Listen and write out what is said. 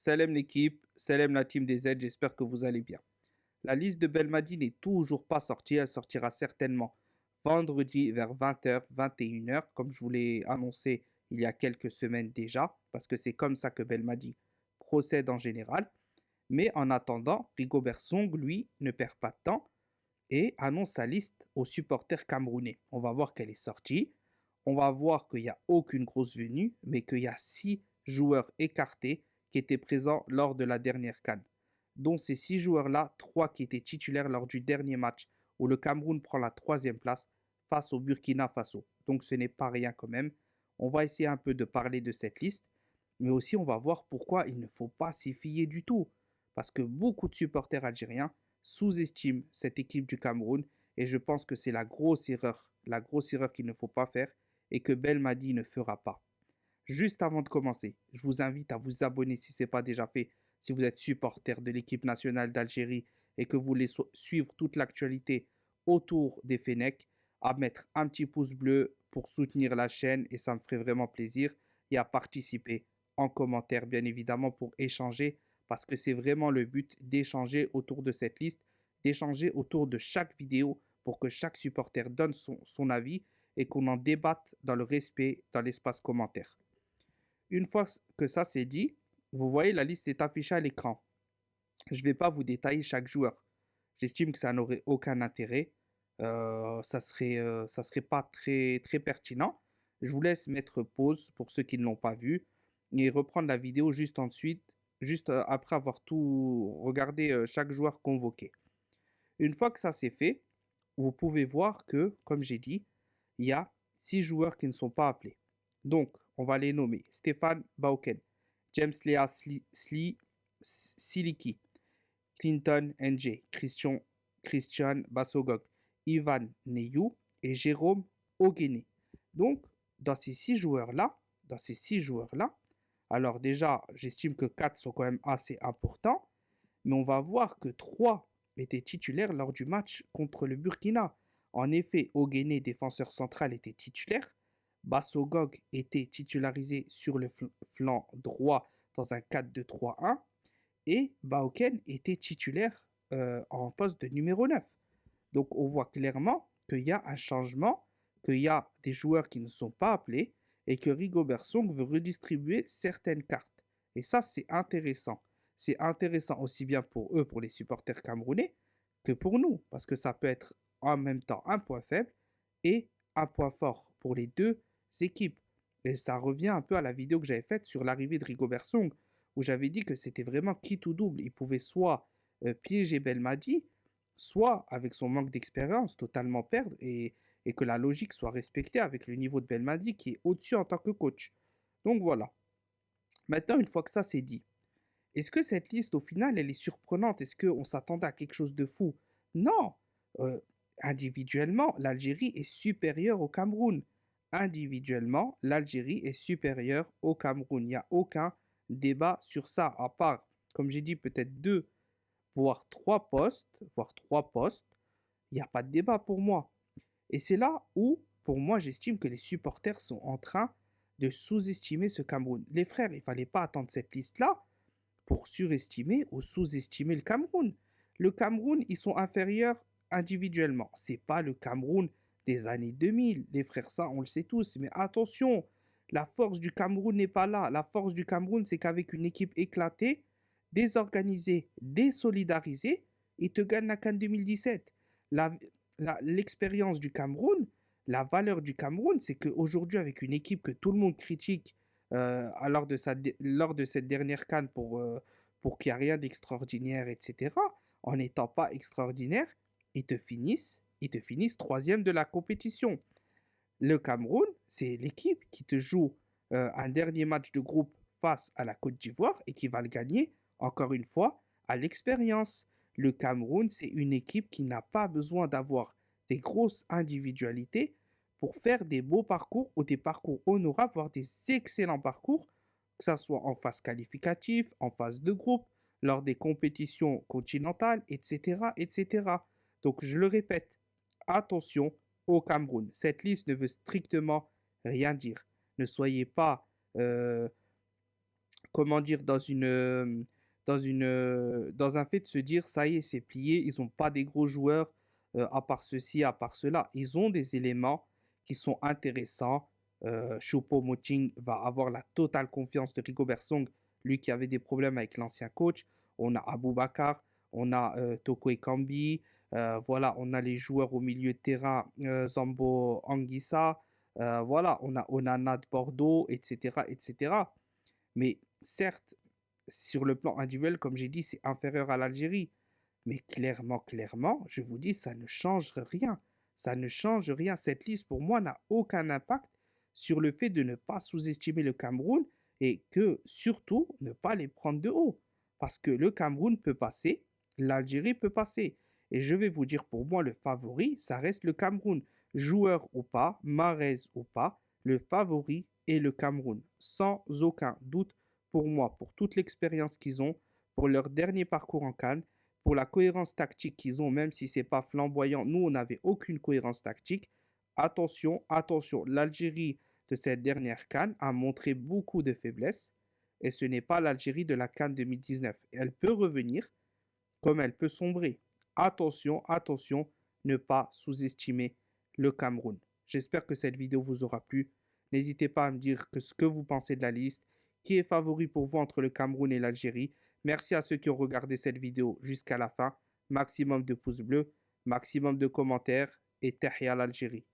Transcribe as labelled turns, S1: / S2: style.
S1: Salam l'équipe, salam la team des Z, j'espère que vous allez bien. La liste de Belmadi n'est toujours pas sortie, elle sortira certainement vendredi vers 20h, 21h, comme je vous l'ai annoncé il y a quelques semaines déjà, parce que c'est comme ça que Belmadi procède en général. Mais en attendant, Rigobert Song, lui, ne perd pas de temps et annonce sa liste aux supporters camerounais. On va voir qu'elle est sortie. On va voir qu'il n'y a aucune grosse venue, mais qu'il y a 6 joueurs écartés qui étaient présents lors de la dernière CAN. Dont ces 6 joueurs-là, 3 qui étaient titulaires lors du dernier match où le Cameroun prend la 3e place face au Burkina Faso. Donc ce n'est pas rien quand même. On va essayer un peu de parler de cette liste, mais aussi on va voir pourquoi il ne faut pas s'y fier du tout. Parce que beaucoup de supporters algériens sous-estime cette équipe du Cameroun et je pense que c'est la grosse erreur qu'il ne faut pas faire et que Belmadi ne fera pas. Juste avant de commencer, je vous invite à vous abonner si ce n'est pas déjà fait, si vous êtes supporter de l'équipe nationale d'Algérie et que vous voulez suivre toute l'actualité autour des Fennecs, à mettre un petit pouce bleu pour soutenir la chaîne et ça me ferait vraiment plaisir et à participer en commentaire bien évidemment pour échanger parce que c'est vraiment le but d'échanger autour de cette liste, d'échanger autour de chaque vidéo pour que chaque supporter donne son avis et qu'on en débatte dans le respect dans l'espace commentaire. Une fois que ça c'est dit, vous voyez la liste est affichée à l'écran. Je ne vais pas vous détailler chaque joueur. J'estime que ça n'aurait aucun intérêt. Ça serait pas très pertinent. Je vous laisse mettre pause pour ceux qui ne l'ont pas vu et reprendre la vidéo juste ensuite, juste après avoir tout regardé chaque joueur convoqué. Une fois que ça c'est fait, vous pouvez voir que, comme j'ai dit, il y a 6 joueurs qui ne sont pas appelés. Donc, on va les nommer. Stéphane Bauken, James Lea Siliki, Clinton NJ, Christian Bassogog, Ivan Neyou et Jérôme Oguené. Donc, dans ces six joueurs-là, alors déjà, j'estime que 4 sont quand même assez importants, mais on va voir que 3 étaient titulaires lors du match contre le Burkina. En effet, Oguené, défenseur central, était titulaire. Bassogog était titularisé sur le flanc droit dans un 4-2-3-1 et Bauken était titulaire en poste de numéro 9. Donc on voit clairement qu'il y a un changement, qu'il y a des joueurs qui ne sont pas appelés et que Rigobert Song veut redistribuer certaines cartes. Et ça, c'est intéressant. C'est intéressant aussi bien pour eux, pour les supporters camerounais, que pour nous, parce que ça peut être en même temps un point faible et un point fort pour les deux équipes. Et ça revient un peu à la vidéo que j'avais faite sur l'arrivée de Rigobert Song, où j'avais dit que c'était vraiment quitte ou double. Il pouvait soit piéger Belmadi, soit avec son manque d'expérience totalement perdre et que la logique soit respectée avec le niveau de Belmadi qui est au-dessus en tant que coach. Donc voilà. Maintenant, une fois que ça c'est dit, est-ce que cette liste au final elle est surprenante? Est-ce qu'on s'attendait à quelque chose de fou? Non. Euh, Individuellement, l'Algérie est supérieure au Cameroun. Individuellement, l'Algérie est supérieure au Cameroun. Il n'y a aucun débat sur ça, à part, comme j'ai dit, peut-être 2, voire trois postes. Il n'y a pas de débat pour moi. Et c'est là où, pour moi, j'estime que les supporters sont en train de sous-estimer ce Cameroun. Les frères, il ne fallait pas attendre cette liste-là pour surestimer ou sous-estimer le Cameroun. Le Cameroun, ils sont inférieurs individuellement. C'est pas le Cameroun des années 2000, les frères, ça, on le sait tous. Mais attention, la force du Cameroun n'est pas là. La force du Cameroun, c'est qu'avec une équipe éclatée, désorganisée, désolidarisée, ils te gagnent la CAN 2017. La, L'expérience du Cameroun, la valeur du Cameroun, c'est qu'aujourd'hui, avec une équipe que tout le monde critique lors de cette dernière CAN pour qu'il n'y ait rien d'extraordinaire, etc., en n'étant pas extraordinaire, ils te finissent troisième de la compétition. Le Cameroun, c'est l'équipe qui te joue un dernier match de groupe face à la Côte d'Ivoire et qui va le gagner, encore une fois, à l'expérience. Le Cameroun, c'est une équipe qui n'a pas besoin d'avoir des grosses individualités pour faire des beaux parcours ou des parcours honorables, voire des excellents parcours, que ce soit en phase qualificative, en phase de groupe, lors des compétitions continentales, etc., etc. Donc, je le répète, attention au Cameroun. Cette liste ne veut strictement rien dire. Ne soyez pas, comment dire, dans un fait de se dire: «Ça y est, c'est plié, ils ont pas des gros joueurs, à part ceci, à part cela». Ils ont des éléments qui sont intéressants. Choupo-Moting va avoir la totale confiance de Rigobert Song, lui qui avait des problèmes avec l'ancien coach. On a Aboubakar, on a, Toko Ekambi, voilà, on a les joueurs au milieu de terrain, Zambo Anguissa, voilà, on a Onana de Bordeaux et cetera et cetera. Mais certes, sur le plan individuel, comme j'ai dit, c'est inférieur à l'Algérie. Mais clairement, clairement, je vous dis, ça ne change rien. Ça ne change rien. Cette liste, pour moi, n'a aucun impact sur le fait de ne pas sous-estimer le Cameroun et que, surtout, ne pas les prendre de haut. Parce que le Cameroun peut passer, l'Algérie peut passer. Et je vais vous dire, pour moi, le favori, ça reste le Cameroun. Joueur ou pas, Mahrez ou pas, le favori est le Cameroun. Sans aucun doute pour moi, pour toute l'expérience qu'ils ont, pour leur dernier parcours en CAN, pour la cohérence tactique qu'ils ont, même si c'est pas flamboyant, nous, on n'avait aucune cohérence tactique. Attention, attention, l'Algérie de cette dernière CAN a montré beaucoup de faiblesses et ce n'est pas l'Algérie de la CAN 2019. Elle peut revenir comme elle peut sombrer. Attention, attention, ne pas sous-estimer le Cameroun. J'espère que cette vidéo vous aura plu. N'hésitez pas à me dire ce que vous pensez de la liste, qui est favori pour vous entre le Cameroun et l'Algérie. Merci à ceux qui ont regardé cette vidéo jusqu'à la fin. Maximum de pouces bleus, maximum de commentaires et Tahia l'Algérie.